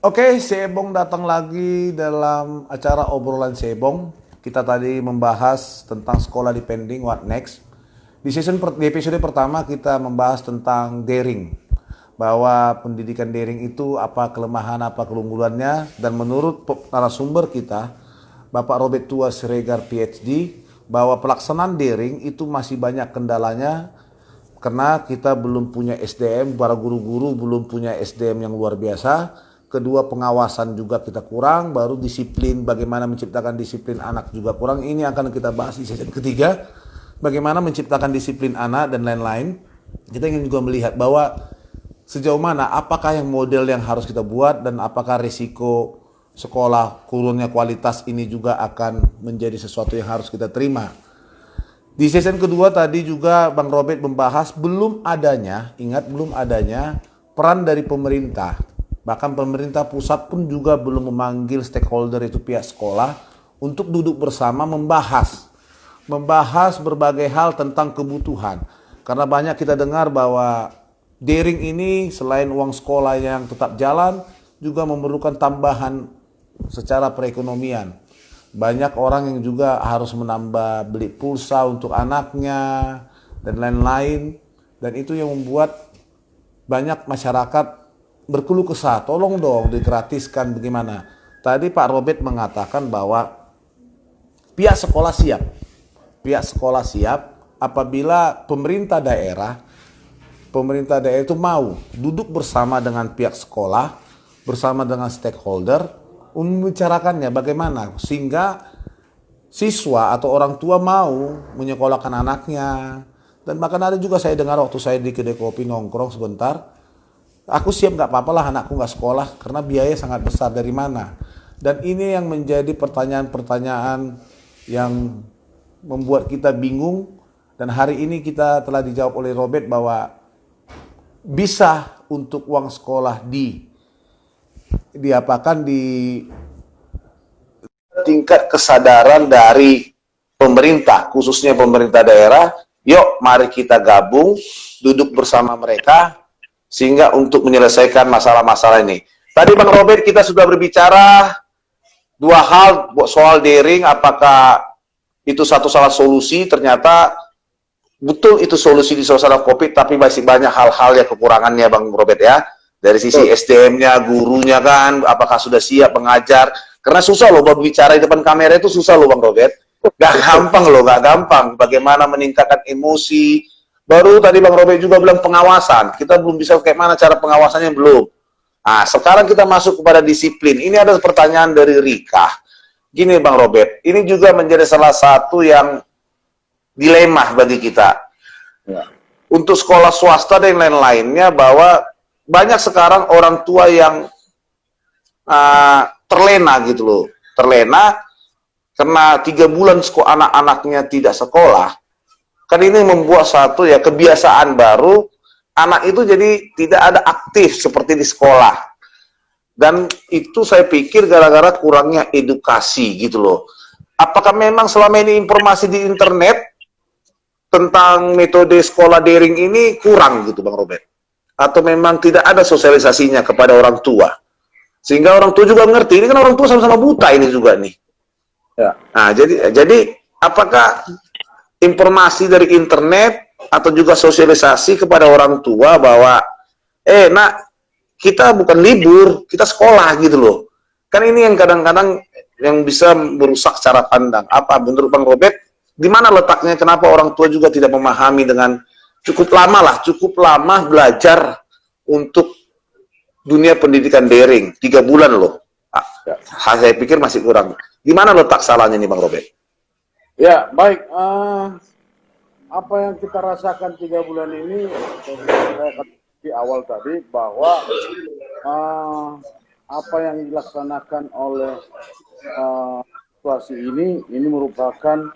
Oke, Sebong datang lagi dalam acara obrolan Sebong. Kita tadi membahas tentang sekolah depending what next. Di episode pertama kita membahas tentang daring. Bahwa pendidikan daring itu apa kelemahan, apa keunggulannya. Dan menurut narasumber kita, Bapak Robert Tua Siregar PhD, bahwa pelaksanaan daring itu masih banyak kendalanya karena kita belum punya SDM, para guru-guru belum punya SDM yang luar biasa. Kedua, pengawasan juga kita kurang, baru disiplin, bagaimana menciptakan disiplin anak juga kurang. Ini akan kita bahas di sesi ketiga, bagaimana menciptakan disiplin anak dan lain-lain. Kita ingin juga melihat bahwa sejauh mana, apakah yang model yang harus kita buat, dan apakah risiko sekolah kurangnya kualitas ini juga akan menjadi sesuatu yang harus kita terima. Di sesi kedua tadi juga Bang Robert membahas belum adanya peran dari pemerintah. Bahkan pemerintah pusat pun juga belum memanggil stakeholder itu pihak sekolah untuk duduk bersama membahas berbagai hal tentang kebutuhan. Karena banyak kita dengar bahwa daring ini selain uang sekolah yang tetap jalan juga memerlukan tambahan secara perekonomian. Banyak orang yang juga harus menambah beli pulsa untuk anaknya dan lain-lain, dan itu yang membuat banyak masyarakat berkeluh kesah, tolong dong digratiskan bagaimana. Tadi Pak Robert mengatakan bahwa pihak sekolah siap apabila pemerintah daerah itu mau duduk bersama dengan pihak sekolah, bersama dengan stakeholder, membicarakannya bagaimana sehingga siswa atau orang tua mau menyekolahkan anaknya. Dan bahkan ada juga saya dengar waktu saya di kedai kopi nongkrong sebentar, aku siap nggak apa-apa lah anakku nggak sekolah karena biaya sangat besar, dari mana? Dan ini yang menjadi pertanyaan-pertanyaan yang membuat kita bingung, dan hari ini kita telah dijawab oleh Robert bahwa bisa untuk uang sekolah diapakan di tingkat kesadaran dari pemerintah, khususnya pemerintah daerah. Yuk mari kita gabung, duduk bersama mereka sehingga untuk menyelesaikan masalah-masalah ini. Tadi Bang Robert kita sudah berbicara dua hal soal daring, apakah itu satu salah solusi. Ternyata betul itu solusi di suasana COVID, tapi masih banyak hal-hal yang kekurangannya Bang Robert ya. Dari sisi SDM-nya, gurunya kan, apakah sudah siap mengajar. Karena susah loh berbicara di depan kamera, itu susah loh Bang Robert. Gak gampang loh, gak gampang. Bagaimana meningkatkan emosi. Baru tadi Bang Robert juga bilang pengawasan. Kita belum bisa kayak mana cara pengawasannya, belum. Nah, sekarang kita masuk kepada disiplin. Ini ada pertanyaan dari Rika. Gini Bang Robert, ini juga menjadi salah satu yang dilema bagi kita. Ya. Untuk sekolah swasta dan lain-lainnya, bahwa banyak sekarang orang tua yang terlena gitu loh. Terlena karena 3 bulan anak-anaknya tidak sekolah. Kan ini membuat satu ya kebiasaan baru, anak itu jadi tidak ada aktif seperti di sekolah. Dan itu saya pikir gara-gara kurangnya edukasi gitu loh. Apakah memang selama ini informasi di internet tentang metode sekolah daring ini kurang gitu Bang Robert? Atau memang tidak ada sosialisasinya kepada orang tua? Sehingga orang tua juga mengerti, ini kan orang tua sama-sama buta ini juga nih. Ya. Nah, jadi apakah informasi dari internet atau juga sosialisasi kepada orang tua bahwa nak, kita bukan libur, kita sekolah gitu loh. Kan ini yang kadang-kadang yang bisa merusak cara pandang. Apa menurut Bang Robert, di mana letaknya, kenapa orang tua juga tidak memahami dengan cukup lama belajar untuk dunia pendidikan daring, 3 bulan loh. Saya pikir masih kurang. Di mana letak salahnya nih Bang Robert? Ya, baik. Apa yang kita rasakan 3 bulan ini, saya di awal tadi, bahwa apa yang dilaksanakan oleh situasi ini merupakan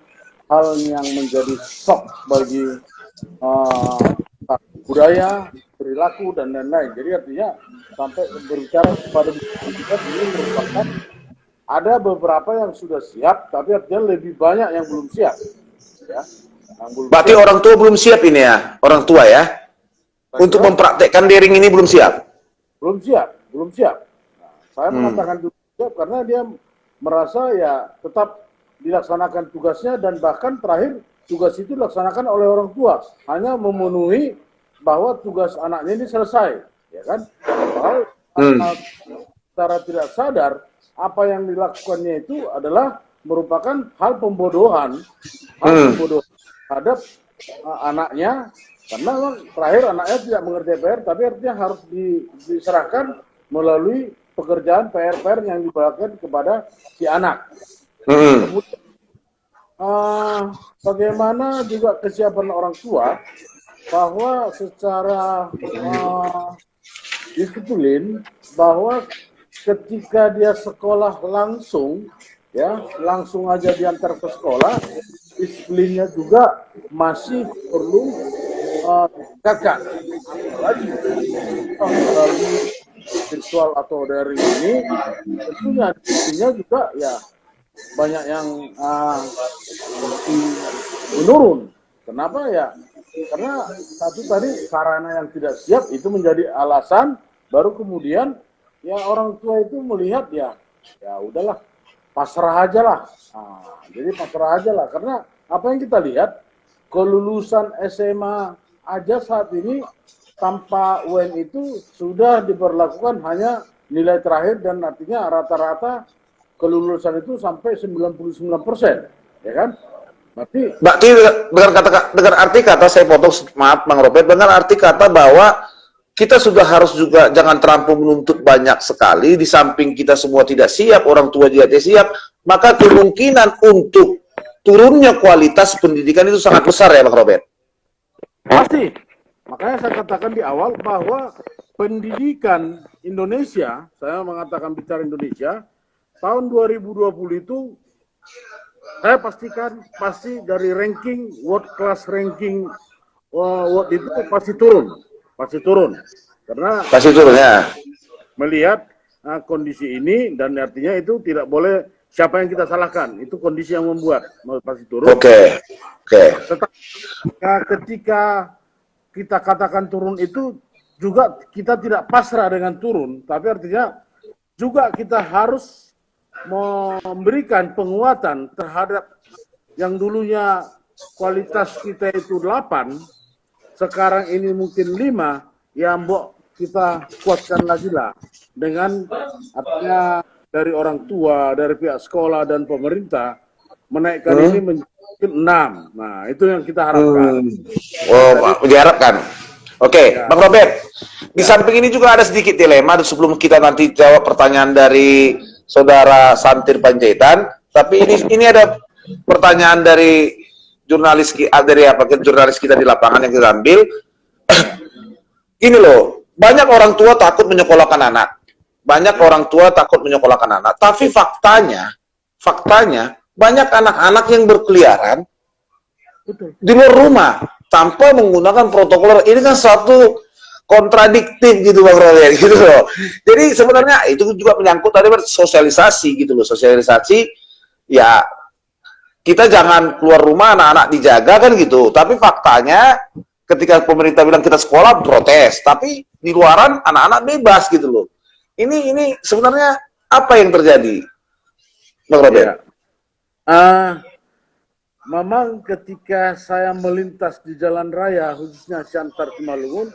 hal yang menjadi shock bagi budaya, perilaku, dan lain-lain. Jadi artinya, sampai berbicara pada ini merupakan ada beberapa yang sudah siap, tapi artinya lebih banyak yang belum siap. Ya. Berarti orang tua belum siap ini ya, orang tua ya, untuk mempraktekkan daring ini belum siap. Belum siap. Nah, Saya mengatakan siap karena dia merasa ya tetap dilaksanakan tugasnya dan bahkan terakhir tugas itu dilaksanakan oleh orang tua, hanya memenuhi bahwa tugas anaknya ini selesai, ya kan? Padahal secara tidak sadar apa yang dilakukannya itu adalah merupakan hal pembodohan terhadap anaknya, karena memang terakhir anaknya tidak mengerti PR, tapi artinya harus diserahkan melalui pekerjaan PR-PR yang dibawakan kepada si anak. Kemudian, bagaimana juga kesiapan orang tua bahwa secara disiplin, bahwa ketika dia sekolah langsung, ya langsung aja diantar ke sekolah, disiplinnya juga masih perlu tingkatkan. Lagi virtual atau dari ini, tentunya disiplinnya juga ya banyak yang menurun. Kenapa ya? Karena satu tadi sarana yang tidak siap itu menjadi alasan, baru kemudian ya orang tua itu melihat ya udahlah, pasrah aja lah. Jadi pasrah aja lah, karena apa yang kita lihat, kelulusan SMA aja saat ini tanpa UN itu sudah diberlakukan hanya nilai terakhir, dan artinya rata-rata kelulusan itu sampai 99%, ya kan? Berarti dengan arti kata, saya potong, maaf Bang Robert, dengan arti kata bahwa kita sudah harus juga jangan terlampau menuntut banyak sekali, di samping kita semua tidak siap, orang tua juga tidak siap, maka kemungkinan untuk turunnya kualitas pendidikan itu sangat besar ya Bang Robert? pasti. Makanya saya katakan di awal bahwa pendidikan Indonesia, saya mengatakan bicara Indonesia, tahun 2020 itu saya pastikan pasti dari ranking world class ranking world itu pasti turun karena Pasti turun ya. Melihat kondisi ini, dan artinya itu tidak boleh siapa yang kita salahkan, itu kondisi yang membuat pasti turun. Oke. Tetapi ketika kita katakan turun itu juga kita tidak pasrah dengan turun, tapi artinya juga kita harus memberikan penguatan terhadap yang dulunya kualitas kita itu 8, sekarang ini mungkin 5, ya mbok kita kuatkan lagi lah dengan artinya dari orang tua, dari pihak sekolah dan pemerintah menaikkan ini menjadi 6. Nah, itu yang kita harapkan. Diharapkan. Oke, ya. Bang Robert, di samping ini juga ada sedikit dilema sebelum kita nanti jawab pertanyaan dari Saudara Santir Panjaitan, tapi ini ada pertanyaan dari jurnalis kita di lapangan yang kita ambil. Gini loh, banyak orang tua takut menyekolahkan anak. Tapi faktanya banyak anak-anak yang berkeliaran di luar rumah tanpa menggunakan protokol. Ini kan satu kontradiktif gitu Bang Robert, gitu loh. Jadi sebenarnya itu juga menyangkut tadi sosialisasi gitu loh. Sosialisasi ya, kita jangan keluar rumah, anak-anak dijaga kan gitu. Tapi faktanya ketika pemerintah bilang kita sekolah, protes. Tapi di luaran anak-anak bebas gitu loh. Ini sebenarnya apa yang terjadi Bang Robert? Memang ketika saya melintas di jalan raya, khususnya Siantar Simalungun,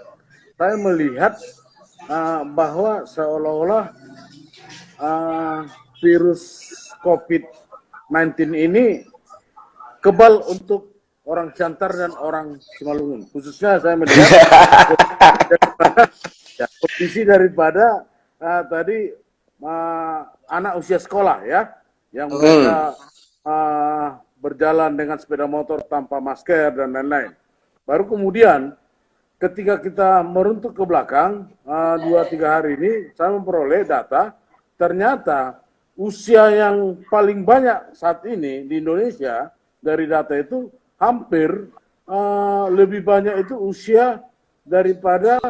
saya melihat bahwa seolah-olah virus COVID-19 ini kebal untuk orang Siantar dan orang Simalungun. Khususnya saya melihat kondisi daripada tadi anak usia sekolah ya, yang mereka berjalan dengan sepeda motor tanpa masker dan lain-lain. Baru kemudian ketika kita meruntuk ke belakang 2-3 hari ini, saya memperoleh data, ternyata usia yang paling banyak saat ini di Indonesia dari data itu hampir lebih banyak itu usia daripada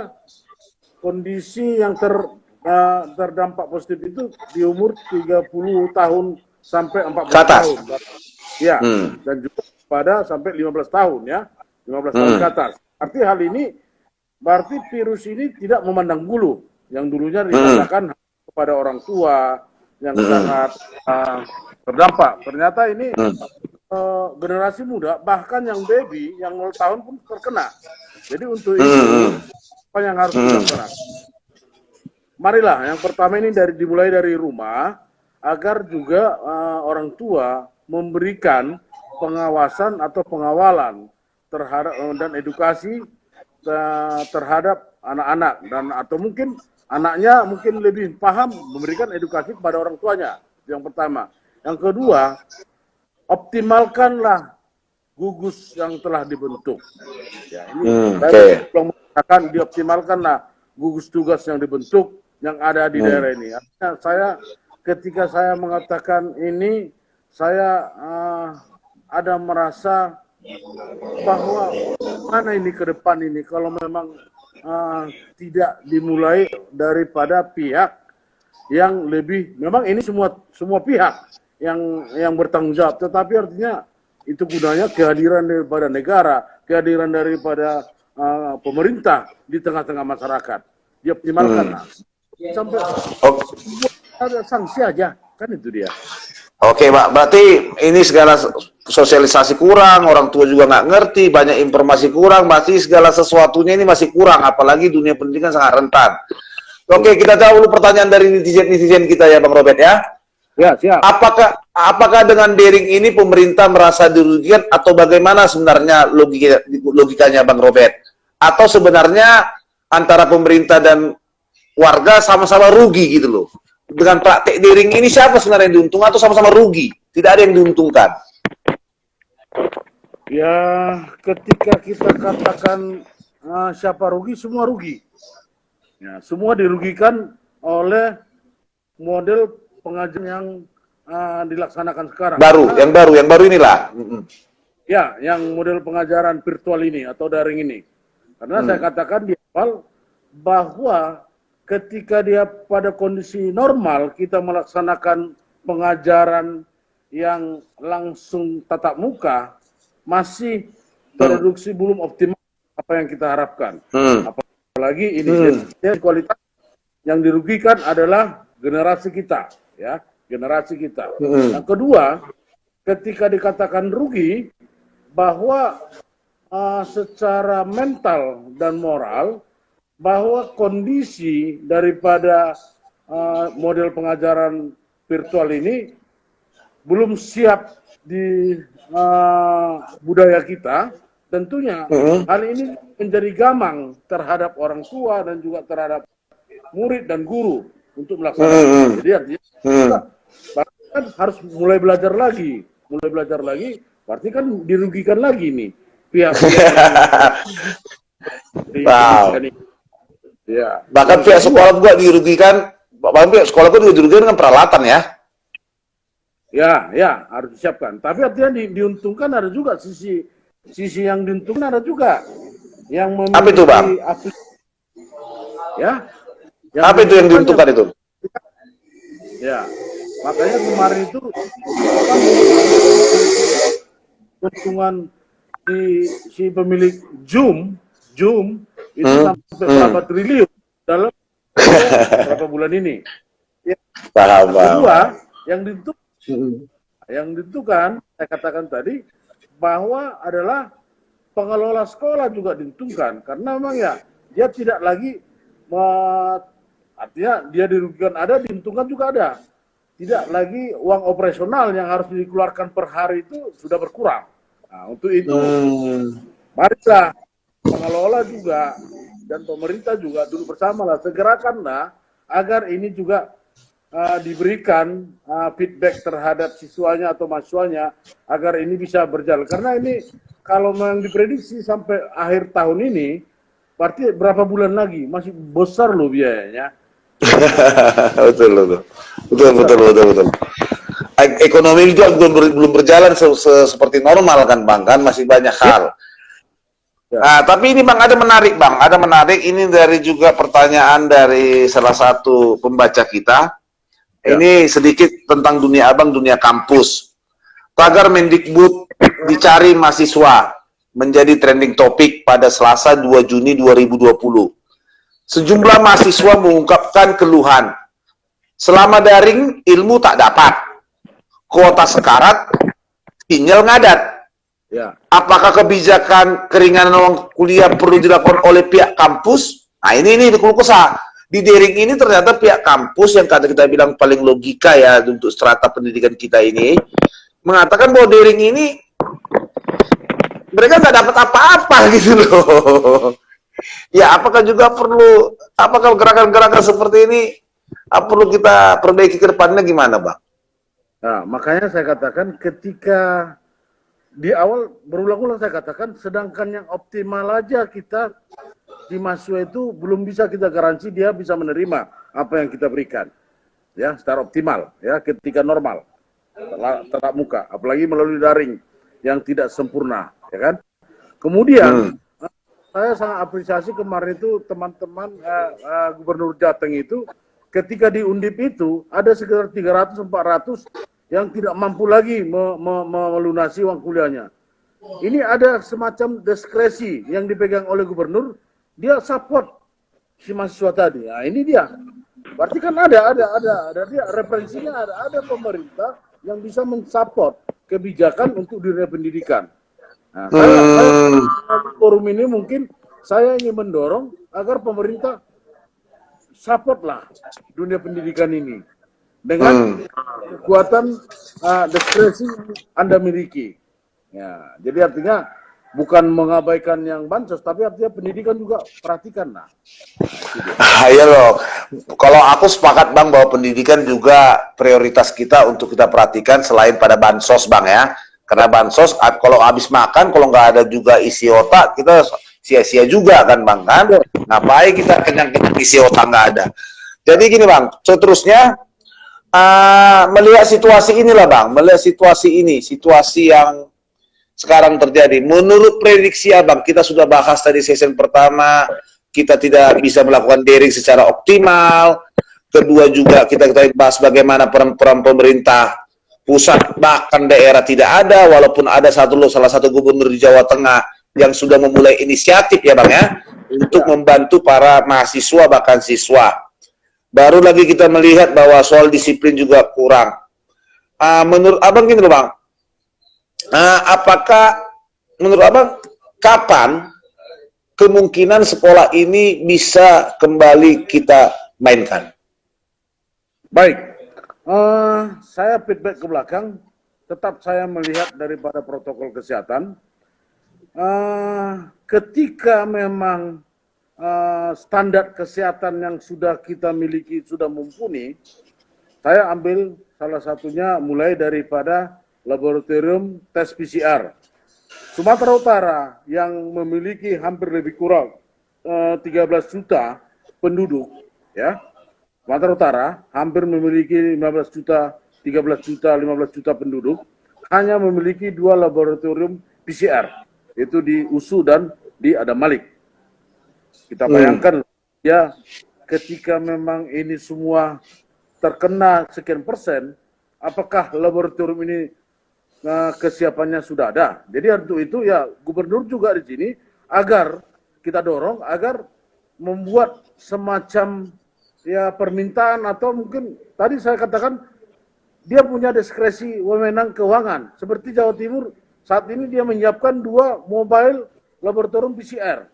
kondisi yang terdampak positif itu di umur 30 tahun sampai 40 tahun. Ya, dan juga pada sampai 15 tahun ya, 15 tahun ke atas. Arti hal ini berarti virus ini tidak memandang bulu, yang dulunya dikatakan kepada orang tua yang sangat terdampak. Ternyata ini generasi muda, bahkan yang baby, yang 0 tahun pun terkena. Jadi untuk itu, apa yang harus dilakukan? Marilah, yang pertama ini dimulai dari rumah, agar juga orang tua memberikan pengawasan atau pengawalan terhadap dan edukasi terhadap anak-anak, dan atau mungkin anaknya mungkin lebih paham memberikan edukasi kepada orang tuanya. Yang pertama. Yang kedua, optimalkanlah gugus yang telah dibentuk. Ya, ini saya belum mengatakan dioptimalkanlah gugus tugas yang dibentuk yang ada di daerah ini. Artinya ketika saya mengatakan ini, saya ada merasa bahwa mana ini ke depan ini kalau memang tidak dimulai daripada pihak yang lebih, memang ini semua pihak yang bertanggung jawab, tetapi artinya itu gunanya kehadiran daripada negara, kehadiran daripada pemerintah di tengah-tengah masyarakat. Dioptimalkan sampai ada sanksi aja, kan itu dia. Oke, Pak. Berarti ini segala sosialisasi kurang, orang tua juga nggak ngerti, banyak informasi kurang, masih segala sesuatunya ini masih kurang, apalagi dunia pendidikan sangat rentan. Oke, kita jawab dulu pertanyaan dari netizen kita ya, Bang Robert ya. Ya, siap. Apakah dengan daring ini pemerintah merasa dirugikan atau bagaimana sebenarnya logikanya Bang Robert? Atau sebenarnya antara pemerintah dan warga sama-sama rugi gitu loh? Dengan praktek daring ini siapa sebenarnya yang diuntungkan atau sama-sama rugi? Tidak ada yang diuntungkan. Ya, ketika kita katakan siapa rugi, semua rugi. Ya, semua dirugikan oleh model pengajian yang dilaksanakan sekarang. Yang baru inilah. Ya, yang model pengajaran virtual ini atau daring ini. Karena saya katakan di awal bahwa ketika dia pada kondisi normal kita melaksanakan pengajaran yang langsung tatap muka, masih produksi belum optimal apa yang kita harapkan. Apalagi ini kualitas yang dirugikan adalah generasi kita, ya, generasi kita. Yang kedua, ketika dikatakan rugi, bahwa secara mental dan moral, bahwa kondisi daripada model pengajaran virtual ini belum siap di budaya kita, tentunya hal ini menjadi gamang terhadap orang tua dan juga terhadap murid dan guru untuk melaksanakan. Jadi artinya kita kan harus mulai belajar lagi, berarti kan dirugikan lagi nih pihak-pihak. Wow. Ya. Bahkan pihak sekolah juga dirugikan, bahkan pihak sekolah pun juga dirugikan dengan peralatan ya. Ya, harus disiapkan. Tapi artinya diuntungkan ada juga sisi yang diuntungkan ada juga. Yang memiliki apa itu, Bang? Ya. Apa itu yang diuntungkan itu? Ya. Makanya kemarin itu keuntungan si pemilik Zoom itu sampai berapa triliun dalam berapa bulan ini. Ya. Kedua, yang ditentukan, saya katakan tadi, bahwa adalah pengelola sekolah juga diuntungkan. Karena memang ya, dia tidak lagi, artinya dia dirugikan ada, diuntungkan juga ada. Tidak lagi uang operasional yang harus dikeluarkan per hari itu sudah berkurang. Nah, untuk itu, marilah pengelola juga dan pemerintah juga duduk bersama lah, segerakanlah agar ini juga diberikan feedback terhadap siswanya atau mahasiswanya agar ini bisa berjalan. Karena ini kalau memang diprediksi sampai akhir tahun ini, berarti berapa bulan lagi masih besar loh biayanya. betul. Ekonomi juga belum berjalan seperti normal kan, Bang, kan masih banyak hal. Nah, tapi ini Bang ada menarik ini dari juga pertanyaan dari salah satu pembaca kita. Ini sedikit tentang dunia abang, dunia kampus. Tagar Mendikbud dicari mahasiswa menjadi trending topik pada Selasa 2 Juni 2020. Sejumlah mahasiswa mengungkapkan keluhan Selama daring, ilmu tak dapat. Kuota sekarat, sinyal ngadat. Ya. Apakah kebijakan keringanan uang kuliah perlu dilakukan oleh pihak kampus? Nah, ini keluh kesah. Di daring ini ternyata pihak kampus yang kata kita bilang paling logika ya untuk strata pendidikan kita ini, mengatakan bahwa daring ini mereka nggak dapat apa-apa gitu loh. Ya, apakah gerakan-gerakan seperti ini perlu kita perbaiki ke depannya gimana, Bang? Nah, makanya saya katakan ketika di awal berulang-ulang saya katakan, sedangkan yang optimal aja kita di mahasiswa itu belum bisa kita garansi dia bisa menerima apa yang kita berikan, ya, secara optimal, ya, ketika normal, tatap muka, apalagi melalui daring yang tidak sempurna, ya kan? Kemudian saya sangat apresiasi kemarin itu teman-teman Gubernur Jateng itu ketika di Undip itu ada sekitar 300-400 yang tidak mampu lagi melunasi uang kuliahnya. Ini ada semacam diskresi yang dipegang oleh gubernur, dia support si mahasiswa tadi. Nah, ini dia. Berarti kan ada dia referensinya ada pemerintah yang bisa mensupport kebijakan untuk dunia pendidikan. Nah, saya forum ini mungkin saya ingin mendorong agar pemerintah supportlah dunia pendidikan ini dengan kekuatan diskresi yang Anda miliki. Ya, jadi artinya bukan mengabaikan yang bansos, tapi artinya pendidikan juga perhatikan lah. Iya loh. Kalau aku sepakat Bang bahwa pendidikan juga prioritas kita untuk kita perhatikan selain pada bansos Bang ya. Karena bansos kalau habis makan, kalau nggak ada juga isi otak, kita sia-sia juga kan Bang kan. Ngapain kita kenyang-kenyang isi otak nggak ada. Jadi gini Bang, seterusnya melihat situasi inilah Bang, melihat situasi ini, situasi yang sekarang terjadi. Menurut prediksi Abang, kita sudah bahas tadi season pertama, kita tidak bisa melakukan daring secara optimal. Kedua juga kita bahas bagaimana peran pemerintah pusat bahkan daerah tidak ada, walaupun ada salah satu gubernur di Jawa Tengah yang sudah memulai inisiatif ya Bang ya, untuk membantu para mahasiswa bahkan siswa. Baru lagi kita melihat bahwa soal disiplin juga kurang. Menurut Abang gini loh Bang, apakah menurut Abang kapan kemungkinan sekolah ini bisa kembali kita mainkan? Baik, saya feedback ke belakang, tetap saya melihat daripada protokol kesehatan. Ketika memang standar kesehatan yang sudah kita miliki sudah mumpuni, saya ambil salah satunya mulai daripada laboratorium tes PCR. Sumatera Utara yang memiliki hampir lebih kurang 13 juta penduduk, ya. Sumatera Utara hampir memiliki 15 juta, 13 juta, 15 juta penduduk, hanya memiliki 2 laboratorium PCR, itu di USU dan di Adam Malik. Kita bayangkan ya, ketika memang ini semua terkena sekian persen, apakah laboratorium ini kesiapannya sudah ada? Jadi untuk itu ya gubernur juga di sini agar kita dorong agar membuat semacam ya permintaan, atau mungkin tadi saya katakan dia punya diskresi wewenang keuangan. Seperti Jawa Timur saat ini dia menyiapkan 2 mobile laboratorium PCR.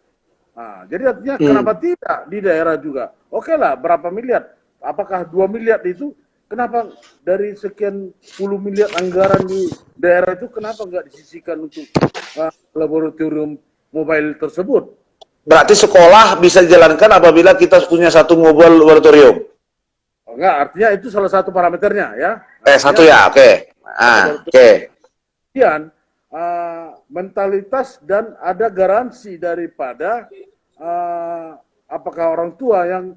Nah, jadi artinya kenapa tidak di daerah juga? Oke lah, berapa miliar? Apakah 2 miliar itu? Kenapa dari sekian puluh miliar anggaran di daerah itu kenapa nggak disisihkan untuk laboratorium mobile tersebut? Berarti sekolah bisa dijalankan apabila kita punya 1 mobile laboratorium? Enggak, artinya itu salah satu parameternya ya. Satu ya, oke. Oke. Kemudian mentalitas dan ada garansi daripada apakah orang tua yang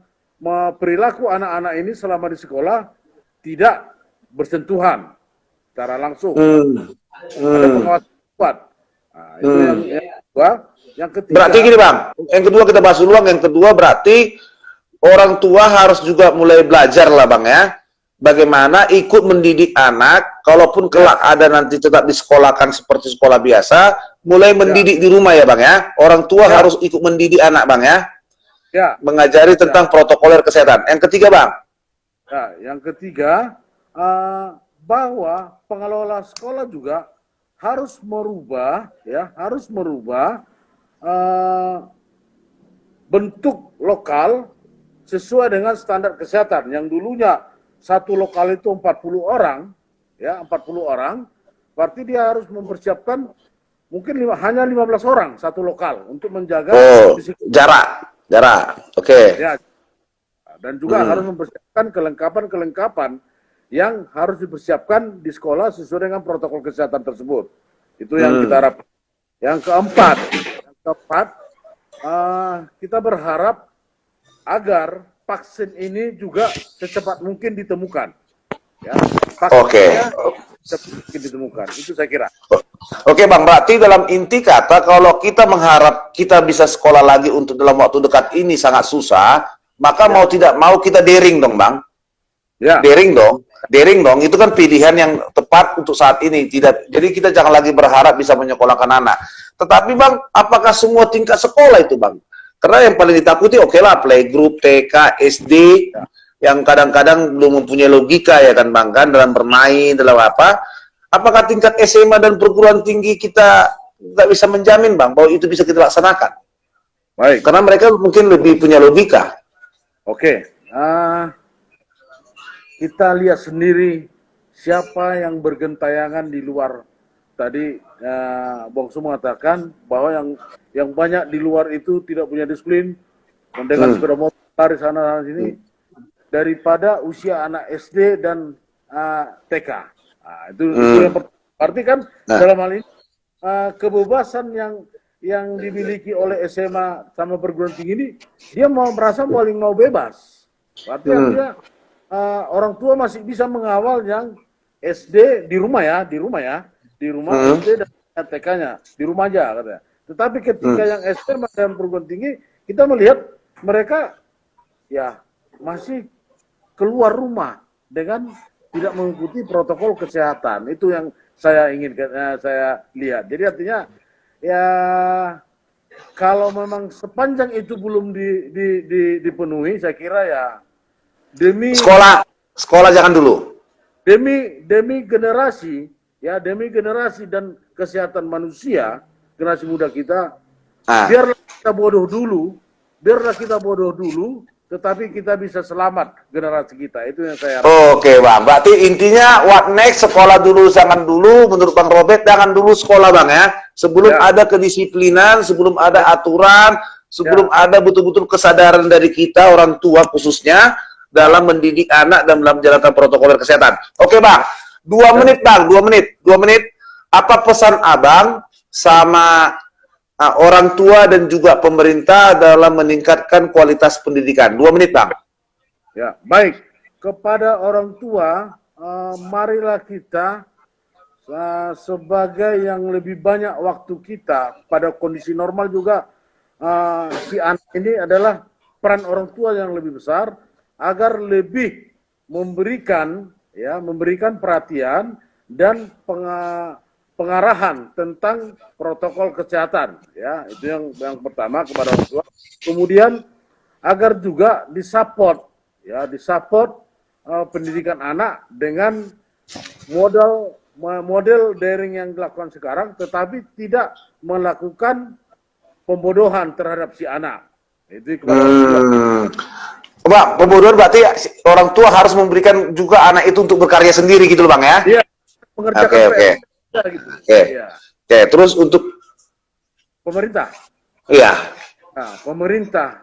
perilaku anak-anak ini selama di sekolah tidak bersentuhan secara langsung. Ada pengawasan kuat. Nah, itu yang kedua. Yang ketiga. Berarti gini Bang, yang kedua kita bahas dulu. Yang kedua berarti orang tua harus juga mulai belajar lah Bang ya. Bagaimana ikut mendidik anak, kalaupun kelak ada nanti tetap disekolahkan seperti sekolah biasa, mulai mendidik di rumah ya Bang ya. Orang tua harus ikut mendidik anak Bang ya. Mengajari tentang protokoler kesehatan. Yang ketiga Bang. Ya, yang ketiga, bahwa pengelola sekolah juga harus merubah, bentuk lokal sesuai dengan standar kesehatan. Yang dulunya satu lokal itu 40 orang, ya 40 orang, berarti dia harus mempersiapkan mungkin hanya 15 orang satu lokal untuk menjaga jarak. Oke. ya, dan juga harus mempersiapkan kelengkapan yang harus dipersiapkan di sekolah sesuai dengan protokol kesehatan tersebut. Itu yang kita harapkan. Yang keempat, kita berharap agar vaksin ini juga secepat mungkin ditemukan. Ya, vaksinnya secepat mungkin ditemukan. Itu saya kira. Oke Bang, berarti dalam inti kata kalau kita mengharap kita bisa sekolah lagi untuk dalam waktu dekat ini sangat susah, maka mau tidak mau kita daring dong Bang. Ya. Daring dong. Itu kan pilihan yang tepat untuk saat ini. Jadi kita jangan lagi berharap bisa menyekolahkan anak. Tetapi Bang, apakah semua tingkat sekolah itu Bang? Karena yang paling ditakuti lah playgroup, TK, SD, yang kadang-kadang belum mempunyai logika ya kan Bang, kan dalam bermain, dalam apa. Apakah tingkat SMA dan perguruan tinggi kita nggak bisa menjamin Bang, bahwa itu bisa kita laksanakan? Baik. Karena mereka mungkin lebih punya logika. Oke. Kita lihat sendiri siapa yang bergentayangan di luar. Tadi Bongsu mengatakan bahwa yang banyak di luar itu tidak punya disiplin, dengan sepeda motor lari sana sini, daripada usia anak SD dan TK. Itu yang berarti kan dalam hal ini kebebasan yang dimiliki oleh SMA sama perguruan tinggi ini, dia merasa paling mau bebas. Berarti artinya orang tua masih bisa mengawal yang SD di rumah SD dan TK-nya di rumah aja katanya. Tetapi ketika yang SD dan perguruan tinggi, kita melihat mereka ya masih keluar rumah dengan tidak mengikuti protokol kesehatan. Itu yang saya inginkan, saya lihat. Jadi artinya ya kalau memang sepanjang itu belum dipenuhi, saya kira ya demi sekolah jangan dulu. Demi generasi dan kesehatan manusia, generasi muda kita, biarlah kita bodoh dulu, tetapi kita bisa selamat generasi kita. Itu yang saya harapkan. Oke Bang, berarti intinya what next, sekolah dulu, jangan dulu, menurut Bang Robert, jangan dulu sekolah Bang ya, sebelum ada kedisiplinan, sebelum ada aturan, sebelum ada betul-betul kesadaran dari kita, orang tua khususnya, dalam mendidik anak dan dalam menjalankan protokol kesehatan. Oke Bang, 2 menit Bang, 2 menit. Apa pesan Abang sama orang tua dan juga pemerintah dalam meningkatkan kualitas pendidikan? 2 menit Bang. Ya, baik. Kepada orang tua, marilah kita sebagai yang lebih banyak waktu kita pada kondisi normal juga, si anak ini adalah peran orang tua yang lebih besar agar lebih memberikan perhatian dan pengarahan tentang protokol kesehatan, ya. Itu yang pertama kepada orang tua. Kemudian agar juga disupport pendidikan anak dengan model daring yang dilakukan sekarang, tetapi tidak melakukan pembodohan terhadap si anak. Itu kepada orang tua. Bang, pembodohan berarti orang tua harus memberikan juga anak itu untuk berkarya sendiri gitu loh Bang ya? Iya, mengerjakan Oke. gitu. Oke, terus untuk pemerintah. Iya. Nah, pemerintah,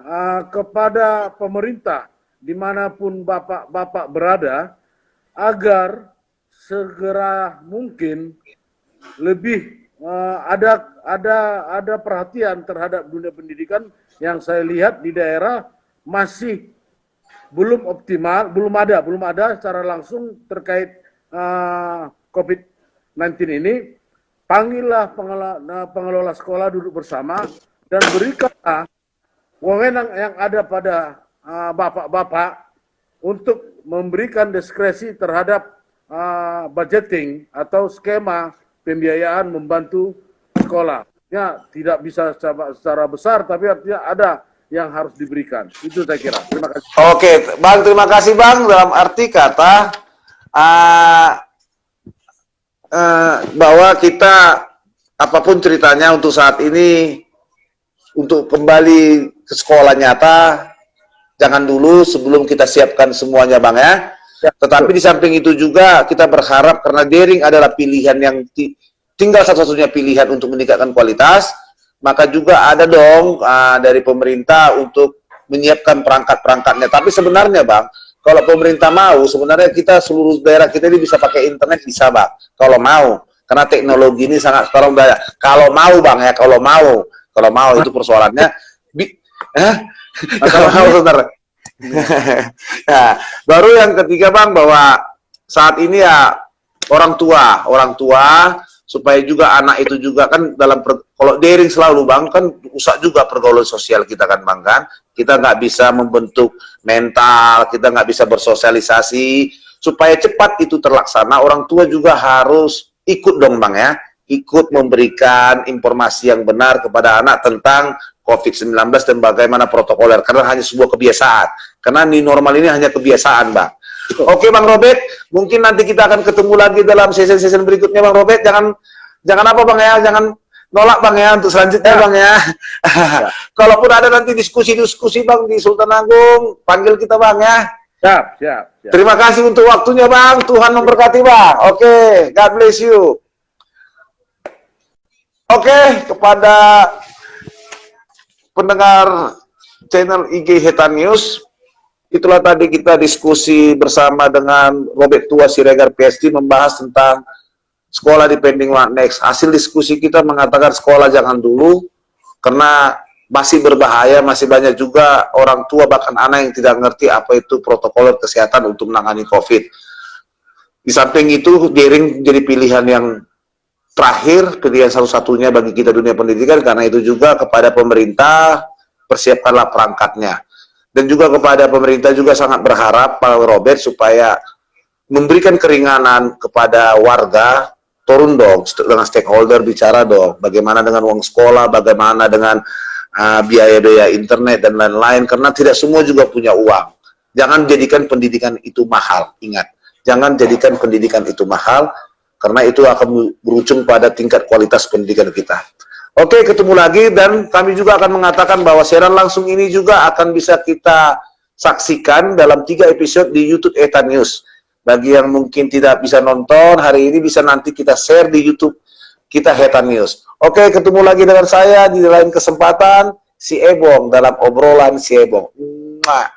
kepada pemerintah dimanapun bapak berada, agar segera mungkin lebih ada perhatian terhadap dunia pendidikan yang saya lihat di daerah masih belum optimal, belum ada secara langsung terkait COVID-19 ini. Panggillah pengelola sekolah duduk bersama dan berikanlah wewenang yang ada pada bapak-bapak untuk memberikan diskresi terhadap budgeting atau skema pembiayaan membantu sekolah. Ya, tidak bisa secara besar, tapi artinya ada yang harus diberikan. Itu saya kira. Terima kasih. Oke, Bang, terima kasih Bang. Dalam arti kata bahwa kita apapun ceritanya untuk saat ini untuk kembali ke sekolah nyata, jangan dulu sebelum kita siapkan semuanya Bang ya. Tetapi di samping itu juga kita berharap karena daring adalah pilihan yang tinggal satu-satunya pilihan untuk meningkatkan kualitas, maka juga ada dong dari pemerintah untuk menyiapkan perangkat-perangkatnya. Tapi sebenarnya Bang, kalau pemerintah mau, sebenarnya kita seluruh daerah kita ini bisa pakai internet, bisa Bang. Kalau mau, karena teknologi ini sangat sekarang udah. Kalau mau Bang ya, kalau mau itu persoalannya. Kalau mau sebenarnya. Nah, baru yang ketiga Bang, bahwa saat ini ya orang tua supaya juga anak itu juga kan dalam kalau daring selalu Bang kan rusak juga pergaulan sosial kita kan Bang kan, kita nggak bisa membentuk mental, kita nggak bisa bersosialisasi. Supaya cepat itu terlaksana, orang tua juga harus ikut dong Bang ya, ikut memberikan informasi yang benar kepada anak tentang COVID-19 dan bagaimana protokoler, karena hanya sebuah kebiasaan, karena new normal ini hanya kebiasaan Bang. Oke Bang Robert, mungkin nanti kita akan ketemu lagi dalam sesi-sesi berikutnya Bang Robert. Jangan apa Bang ya, jangan nolak Bang ya untuk selanjutnya Bang ya. Kalaupun ada nanti diskusi-diskusi Bang di Sultan Agung, panggil kita Bang ya. Siap. Terima kasih untuk waktunya Bang, Tuhan memberkati Bang. Oke, God bless you. Oke, kepada pendengar channel IG Hetan News, itulah tadi kita diskusi bersama dengan Robert Tua Siregar PhD membahas tentang sekolah depending what next. Hasil diskusi kita mengatakan sekolah jangan dulu karena masih berbahaya, masih banyak juga orang tua bahkan anak yang tidak ngerti apa itu protokol kesehatan untuk menangani COVID. Di samping itu daring jadi pilihan yang terakhir, pilihan satu-satunya bagi kita dunia pendidikan, karena itu juga kepada pemerintah persiapkanlah perangkatnya. Dan juga kepada pemerintah juga sangat berharap Pak Robert supaya memberikan keringanan kepada warga, turun dong dengan stakeholder, bicara dong bagaimana dengan uang sekolah, bagaimana dengan biaya-biaya internet dan lain-lain, karena tidak semua juga punya uang. Jangan jadikan pendidikan itu mahal, ingat, jangan jadikan pendidikan itu mahal, karena itu akan berujung pada tingkat kualitas pendidikan kita. Oke, ketemu lagi, dan kami juga akan mengatakan bahwa siaran langsung ini juga akan bisa kita saksikan dalam 3 episode di YouTube Hetan News. Bagi yang mungkin tidak bisa nonton hari ini, bisa nanti kita share di YouTube kita Hetan News. Oke, ketemu lagi dengan saya di lain kesempatan, si Ebong dalam obrolan si Ebong. Mwah.